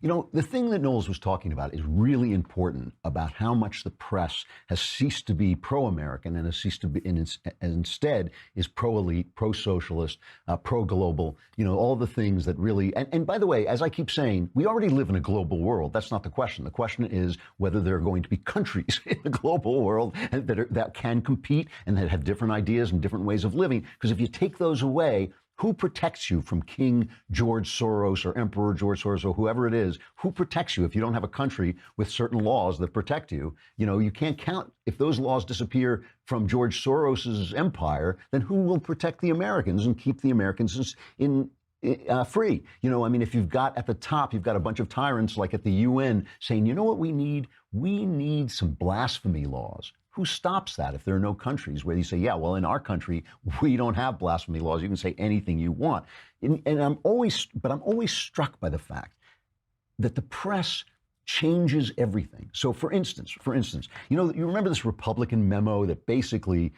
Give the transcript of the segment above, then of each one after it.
You know, the thing that Knowles was talking about is really important about how much the press has ceased to be pro-American and has ceased to be, and instead is pro-elite, pro-socialist, pro-global, you know, all the things that really, and by the way, as I keep saying, we already live in a global world. That's not the question. The question is whether there are going to be countries in the global world that can compete and that have different ideas and different ways of living. Because if you take those away, who protects you from King George Soros or Emperor George Soros or whoever it is? Who protects you if you don't have a country with certain laws that protect you? You know, you can't count. If those laws disappear from George Soros's empire, then who will protect the Americans and keep the Americans free? You know, I mean, if you've got at the top, you've got a bunch of tyrants like at the UN saying, you know what we need? We need some blasphemy laws. Who stops that if there are no countries where you say, yeah, well, in our country, we don't have blasphemy laws. You can say anything you want. And I'm always struck by the fact that the press changes everything. So for instance, you know, you remember this Republican memo that basically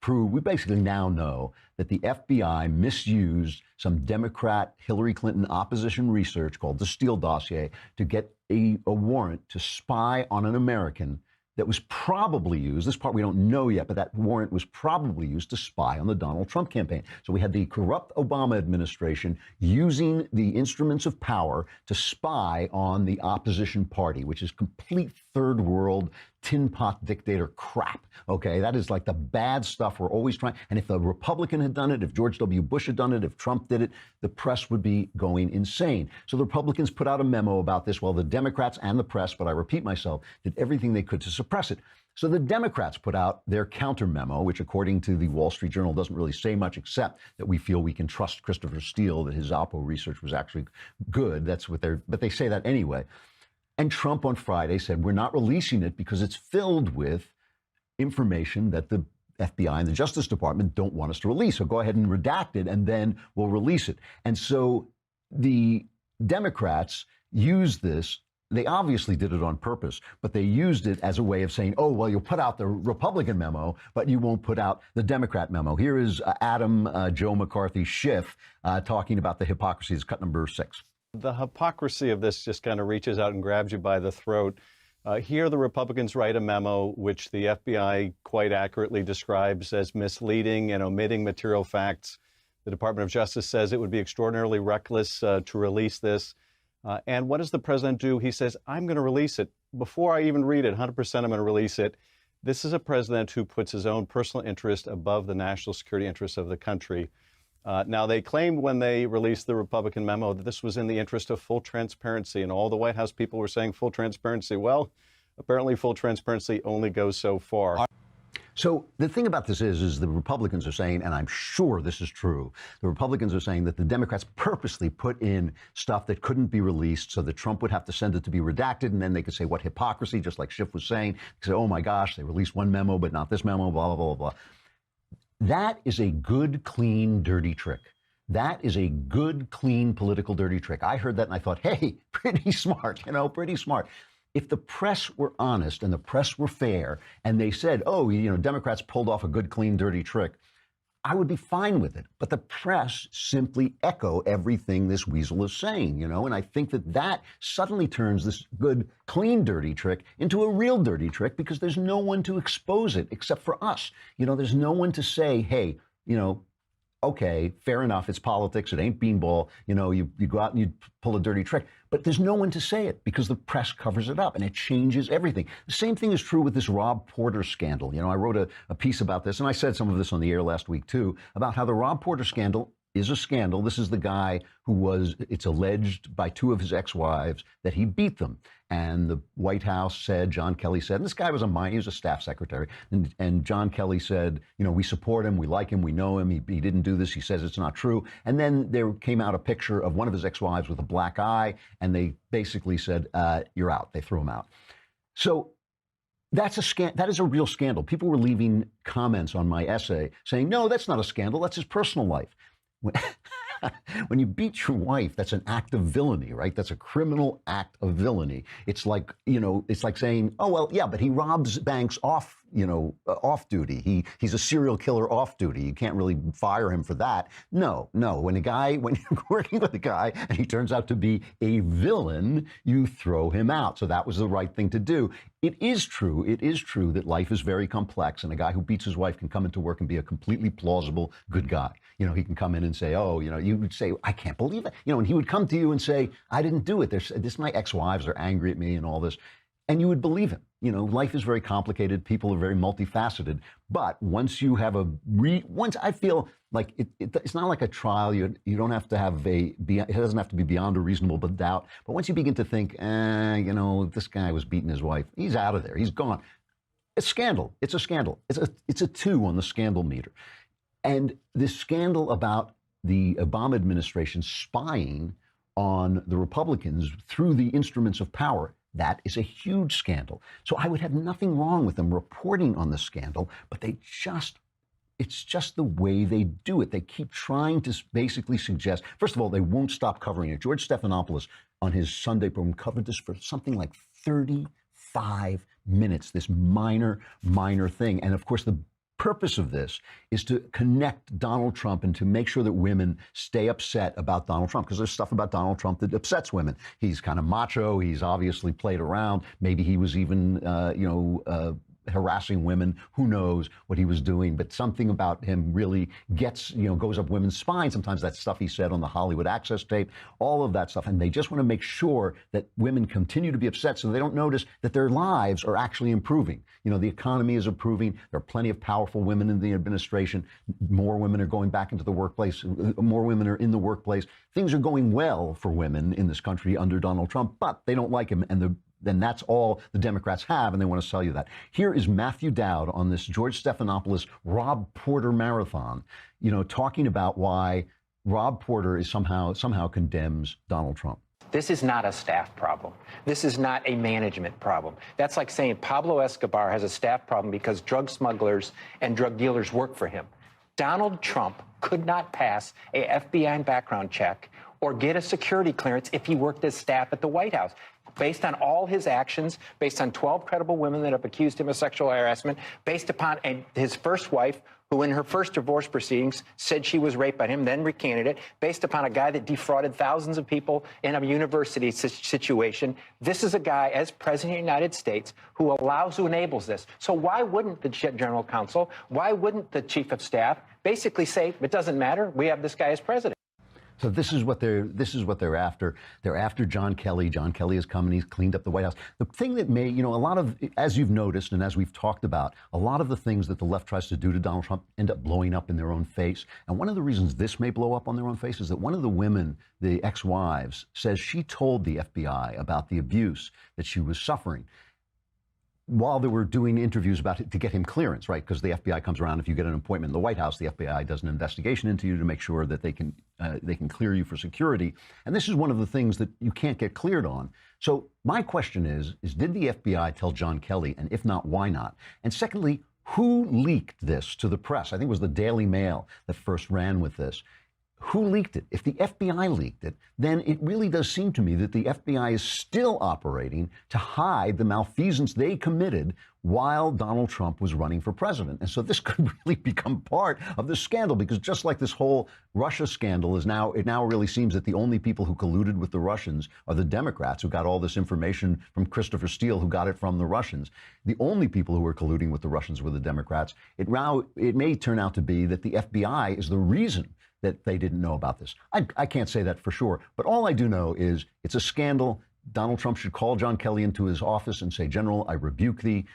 proved, we basically now know that the FBI misused some Democrat Hillary Clinton opposition research called the Steele dossier to get a warrant to spy on an American that was probably used, this part we don't know yet, but that warrant was probably used to spy on the Donald Trump campaign. So we had the corrupt Obama administration using the instruments of power to spy on the opposition party, which is complete third world tin pot dictator crap. Okay, that is like the bad stuff we're always trying. And if a Republican had done it, if George W. Bush had done it, if Trump did it, the press would be going insane. So the Republicans put out a memo about this, while the Democrats and the press, but I repeat myself, did everything they could to suppress it. So the Democrats put out their counter memo, which according to the Wall Street Journal doesn't really say much except that we feel we can trust Christopher Steele, that his Oppo research was actually good. That's what but they say that anyway. And Trump on Friday said, we're not releasing it because it's filled with information that the FBI and the Justice Department don't want us to release. So go ahead and redact it, and then we'll release it. And so the Democrats used this. They obviously did it on purpose, but they used it as a way of saying, oh, well, you'll put out the Republican memo, but you won't put out the Democrat memo. Here is Adam Joe McCarthy Schiff talking about the hypocrisy. It's cut number 6. The hypocrisy of this just kind of reaches out and grabs you by the throat. Here, the Republicans write a memo which the FBI quite accurately describes as misleading and omitting material facts. The Department of Justice says it would be extraordinarily reckless to release this. And what does the president do? He says, I'm going to release it. Before I even read it, 100% I'm going to release it. This is a president who puts his own personal interest above the national security interests of the country. Now, they claimed when they released the Republican memo that this was in the interest of full transparency, and all the White House people were saying full transparency. Well, apparently full transparency only goes so far. So the thing about this is the Republicans are saying, and I'm sure this is true, the Republicans are saying that the Democrats purposely put in stuff that couldn't be released so that Trump would have to send it to be redacted, and then they could say, what hypocrisy, just like Schiff was saying. They say, oh my gosh, they released one memo, but not this memo, blah, blah, blah, blah. That is a good, clean, dirty trick. That is a good, clean political dirty trick. I heard that and I thought, hey, pretty smart, pretty smart. If the press were honest and the press were fair and they said, oh, Democrats pulled off a good, clean, dirty trick, I would be fine with it. But the press simply echo everything this weasel is saying, and I think that suddenly turns this good, clean, dirty trick into a real dirty trick because there's no one to expose it except for us. There's no one to say, hey, okay, fair enough, it's politics, it ain't beanball, you go out and you pull a dirty trick. But there's no one to say it because the press covers it up and it changes everything. The same thing is true with this Rob Porter scandal. I wrote a piece about this, and I said some of this on the air last week too, about how the Rob Porter scandal is a scandal. This is the guy who it's alleged by two of his ex-wives that he beat them. And the White House said, John Kelly said, and this guy was he was a staff secretary. And John Kelly said, we support him, we like him, we know him, he didn't do this, he says it's not true. And then there came out a picture of one of his ex-wives with a black eye, and they basically said, you're out. They threw him out. So that is a real scandal. People were leaving comments on my essay saying, no, that's not a scandal, that's his personal life. When you beat your wife, that's an act of villainy, right? That's a criminal act of villainy. It's like, it's like saying, oh, well, yeah, but he robs banks off, off duty. He's a serial killer off duty. You can't really fire him for that. No. When you're working with a guy and he turns out to be a villain, you throw him out. So that was the right thing to do. It is true that life is very complex, and a guy who beats his wife can come into work and be a completely plausible good guy. He can come in and say, you would say, I can't believe it. And he would come to you and say, I didn't do it. My ex-wives are angry at me and all this. And you would believe him. Life is very complicated. People are very multifaceted. But once you have once I feel like it's not like a trial. You don't have to have it doesn't have to be beyond a reasonable doubt. But once you begin to think, this guy was beating his wife, he's out of there. He's gone. It's scandal. It's a scandal. It's a 2 on the scandal meter. And this scandal about the Obama administration spying on the Republicans through the instruments of power, that is a huge scandal. So I would have nothing wrong with them reporting on the scandal, but it's just the way they do it. They keep trying to basically suggest, first of all, they won't stop covering it. George Stephanopoulos on his Sunday program covered this for something like 35 minutes, this minor thing. And of course, the purpose of this is to connect Donald Trump and to make sure that women stay upset about Donald Trump, because there's stuff about Donald Trump that upsets women. He's kind of macho. He's obviously played around. Maybe he was even, harassing women. Who knows what he was doing? But something about him really goes up women's spines. Sometimes that stuff he said on the Hollywood Access tape, all of that stuff. And they just want to make sure that women continue to be upset so they don't notice that their lives are actually improving. The economy is improving. There are plenty of powerful women in the administration. More women are going back into the workplace. More women are in the workplace. Things are going well for women in this country under Donald Trump, but they don't like him. And then that's all the Democrats have, and they want to sell you that. Here is Matthew Dowd on this George Stephanopoulos Rob Porter marathon, talking about why Rob Porter is somehow condemns Donald Trump. This is not a staff problem. This is not a management problem. That's like saying Pablo Escobar has a staff problem because drug smugglers and drug dealers work for him. Donald Trump could not pass a FBI background check or get a security clearance if he worked as staff at the White House. Based on all his actions, based on 12 credible women that have accused him of sexual harassment, based upon his first wife, who in her first divorce proceedings said she was raped by him, then recanted it, based upon a guy that defrauded thousands of people in a university situation. This is a guy, as President of the United States, who enables this. So why wouldn't the General Counsel, why wouldn't the Chief of Staff basically say, it doesn't matter, we have this guy as president? So this is what they're after. They're after John Kelly. John Kelly has come and he's cleaned up the White House. The thing that a lot of, as you've noticed and as we've talked about, a lot of the things that the left tries to do to Donald Trump end up blowing up in their own face. And one of the reasons this may blow up on their own face is that one of the women, the ex-wives, says she told the FBI about the abuse that she was suffering while they were doing interviews about it to get him clearance, right? Because the FBI comes around. If you get an appointment in the White House, the FBI does an investigation into you to make sure that they can clear you for security. And this is one of the things that you can't get cleared on. So my question is did the FBI tell John Kelly? And if not, why not? And secondly, who leaked this to the press? I think it was the Daily Mail that first ran with this. Who leaked it? If the FBI leaked it, then it really does seem to me that the FBI is still operating to hide the malfeasance they committed while Donald Trump was running for president. And so this could really become part of the scandal, because just like this whole Russia scandal it now really seems that the only people who colluded with the Russians are the Democrats, who got all this information from Christopher Steele, who got it from the Russians. The only people who were colluding with the Russians were the Democrats. It may turn out to be that the FBI is the reason that they didn't know about this. I can't say that for sure, but all I do know is it's a scandal. Donald Trump should call John Kelly into his office and say, General, I rebuke thee.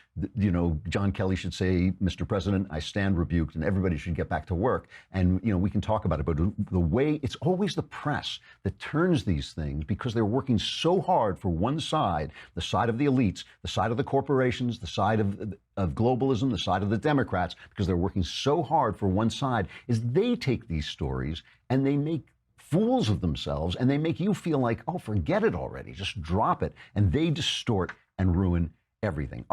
John Kelly should say, Mr. President, I stand rebuked, and everybody should get back to work. And, we can talk about it, but the way it's always the press that turns these things, because they're working so hard for one side, the side of the elites, the side of the corporations, the side of globalism, the side of the Democrats, because they're working so hard for one side, is they take these stories and they make fools of themselves, and they make you feel like, oh, forget it already, just drop it. And they distort and ruin everything.